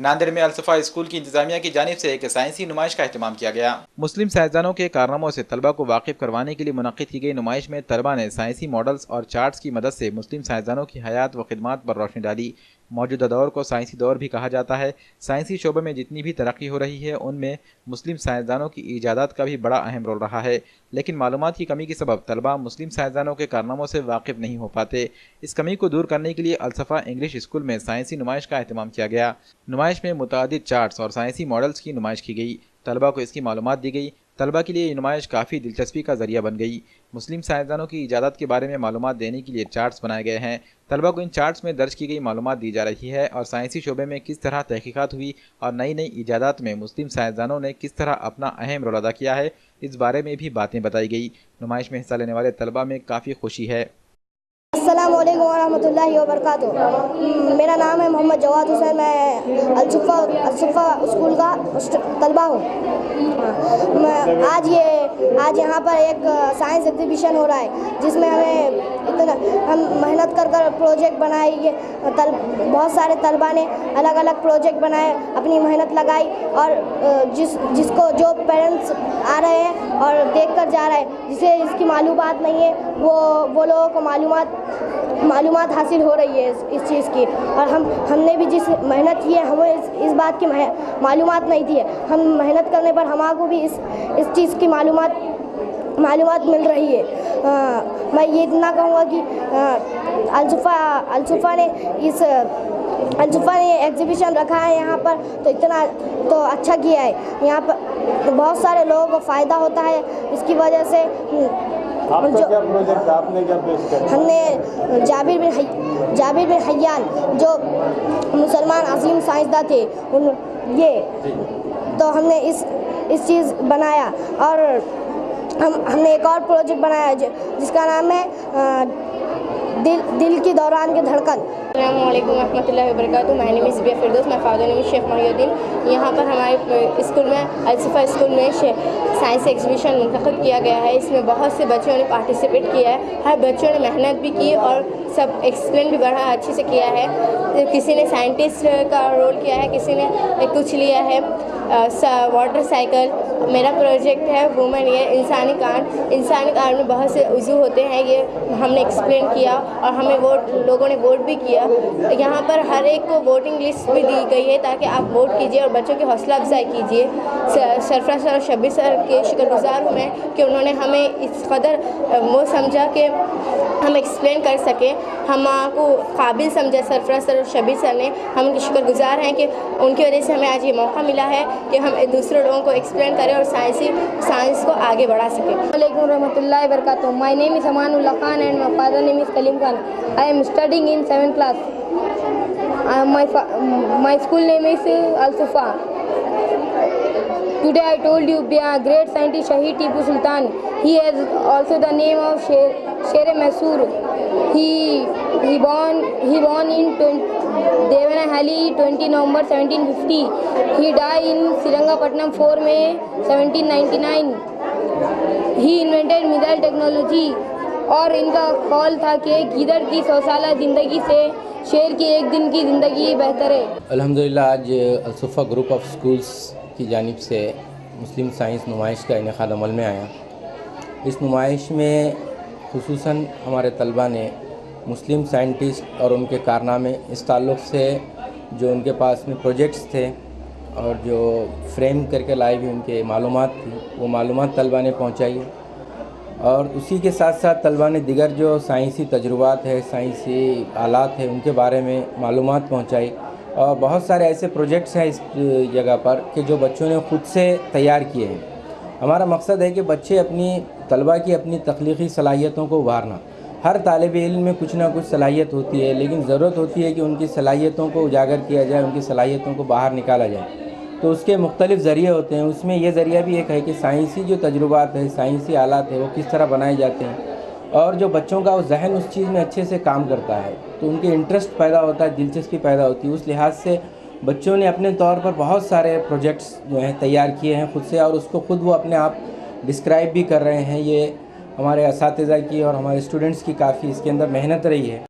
नांदेड़ में अलसफा स्कूल की इंतजामिया की जानिब से एक साइंसी नुमाइश का एहतमाम किया गया। मुस्लिम साइंसदानों के कारनामों से तलबा को वाकिफ करवाने के लिए मुनक्किद की गई नुमाइश में तलबा ने साइंसी मॉडल्स और चार्ट्स की मदद से मुस्लिम साइंसदानों की हयात व खिदमात पर रोशनी डाली। मौजूदा दौर को साइंसी दौर भी कहा जाता है। साइंसी शोबे में जितनी भी तरक्की हो रही है उनमें मुस्लिम साइंसदानों की ईजादात का भी बड़ा अहम रोल रहा है, लेकिन मालूमात की कमी के सबब तलबा मुस्लिम साइंसदानों के कारनामों से वाकिफ नहीं हो पाते। इस कमी को दूर करने के लिए अलसफा इंग्लिश स्कूल में साइंसी नुमाइश का एहतमाम किया गया। नुमाइश में मुतादिद चार्ट्स और साइंसी मॉडल्स की नुमाइश की गई। तलबा को इसकी मालूमात दी गई। तलबा के लिए ये नुमाइश काफ़ी दिलचस्पी का जरिया बन गई। मुस्लिम साइंसदानों की इजादात के बारे में मालूमात देने के लिए चार्ट्स बनाए गए हैं। तलबा को इन चार्ट्स में दर्ज की गई मालूमात दी जा रही है और साइंसी शोबे में किस तरह तहकीकात हुई और नई नई इजादात में मुस्लिम साइंसदानों ने किस तरह अपना अहम रोल अदा किया है, इस बारे में भी बातें बताई गई। नुमाइश में हिस्सा लेने वाले तलबा में काफ़ी खुशी है। अस्सलामु अलैकुम वरहमतुल्लाहि वबरकातुहू। मेरा नाम है मोहम्मद जवाद हुसैन। मैं अलसफा स्कूल का तलबा हूँ। आज यहाँ पर एक साइंस एग्जीबिशन हो रहा है जिसमें हम मेहनत कर प्रोजेक्ट बनाए। बहुत सारे तलबा ने अलग अलग प्रोजेक्ट बनाए, अपनी मेहनत लगाई और जिसको जो पेरेंट्स आ रहे हैं और देख कर जा रहे हैं, जिसे इसकी मालूमात नहीं है वो लोगों को मालूमात हासिल हो रही है इस चीज़ की। और हमने भी जिस मेहनत की है हमें इस बात की मालूमात नहीं थी। हम मेहनत करने पर हमको भी इस चीज़ की मालूमात मिल रही है। मैं ये इतना कहूँगा कि अलसफा ने एग्जीबिशन रखा है यहाँ पर, तो इतना तो अच्छा किया है। यहाँ पर बहुत सारे लोगों को फ़ायदा होता है इसकी वजह से। आपका क्या प्रोजेक्ट, आपने क्या पेश किया? हमने जाबिर बिन हय्यान जो मुसलमान अजीम साइंसदान थे तो हमने इस चीज़ बनाया। और हमने एक और प्रोजेक्ट बनाया जिसका नाम है दिल के दौरान के धड़कन। अस्सलामु अलैकुम रहमतुल्लाहि व बरकातहू। My name is Biya Firdaus, my father name is Sheikh Mohiuddin. यहाँ पर हमारे स्कूल में अलसफा स्कूल में साइंस एग्जीबिशन मुनक़िद किया गया है। इसमें बहुत से बच्चों ने पार्टिसिपेट किया है। हर बच्चों ने मेहनत भी की और सब एक्सप्लेन भी बड़ा अच्छे से किया है। किसी ने साइंटिस्ट का रोल किया है, किसी ने कुछ लिया है वाटर साइकिल। मेरा प्रोजेक्ट है वुमेन ये इंसानी कान में बहुत से उज़ू होते हैं, ये हमने एक्सप्लेन किया और हमें लोगों ने वोट भी किया। यहाँ पर हर एक को वोटिंग लिस्ट भी दी गई है ताकि आप वोट कीजिए और बच्चों की हौसला अफजाई कीजिए। सरफराज सर और शब्बीर सर के शुक्रगुजार हूँ मैं कि उन्होंने हमें इस कदर वो समझा कि हम एक्सप्लेन कर सकें, हमको काबिल समझा सरफराज सर और शब्बीर सर ने। हम उनके शुक्रगुजार हैं कि उनकी वजह से हमें आज ये मौका मिला है कि हम दूसरे लोगों को एक्सप्लेन करें और साइंस को आगे बढ़ा सकें। Assalamualaikum warahmatullahi wabarakatuh. My name is Amanullah Khan and my father name is Kalim Khan. I am studying in 7th class. My school name is Al-Sufa. Today I told you a great scientist Shahid Tipu Sultan. He has also the name of Sher-e-Masoor. He born in Devanahali 20 November 1750. He died in Srirangapatnam 4 May 1799. He invented missile technology और इनका call था कि गीदड़ की 100 साल ज़िंदगी से शेर की एक दिन की ज़िंदगी बेहतर है। अल्हम्दुलिल्लाह आज अलसफा ग्रुप ऑफ स्कूल्स की जानिब से मुस्लिम साइंस नुमाइश का इनेकाद अमल में आया। इस नुमाइश में खुसूसन हमारे तलबा ने मुस्लिम साइंटिस्ट और उनके कारनामे इस ताल्लुक़ से जो उनके पास में प्रोजेक्ट्स थे और जो फ्रेम करके लाई हुई उनके मालूमात थी वो मालूमात तलबा ने पहुंचाई है। और उसी के साथ साथ तलबा ने दिगर जो साइंसी तजुर्बात है, साइंसी आलात है, उनके बारे में मालूमात पहुंचाई। और बहुत सारे ऐसे प्रोजेक्ट्स हैं इस जगह पर कि जो बच्चों ने ख़ुद से तैयार किए हैं। हमारा मकसद है कि बच्चे तलबा की अपनी तख्लीक़ी सलाहियतों को उभारना। हर तालिब इल्म में कुछ ना कुछ सलाहियत होती है, लेकिन ज़रूरत होती है कि उनकी सलाहियतों को उजागर किया जाए, उनकी सलाहियतों को बाहर निकाला जाए। तो उसके मुख्तलिफ़ ज़रिए होते हैं। उसमें ये ज़रिया भी एक है कि साइंसी जो तजुर्बात है, साइंसी आलात है, वो किस तरह बनाए जाते हैं और जो बच्चों का वो जहन उस चीज़ में अच्छे से काम करता है तो उनके इंटरेस्ट पैदा होता है, दिलचस्पी पैदा होती है। उस लिहाज से बच्चों ने अपने तौर पर बहुत सारे प्रोजेक्ट्स जो हैं तैयार किए हैं ख़ुद से और उसको ख़ुद वो अपने आप डिस्क्राइब भी कर रहे हैं। ये हमारे असातिज़ा की और हमारे स्टूडेंट्स की काफ़ी इसके अंदर मेहनत रही है।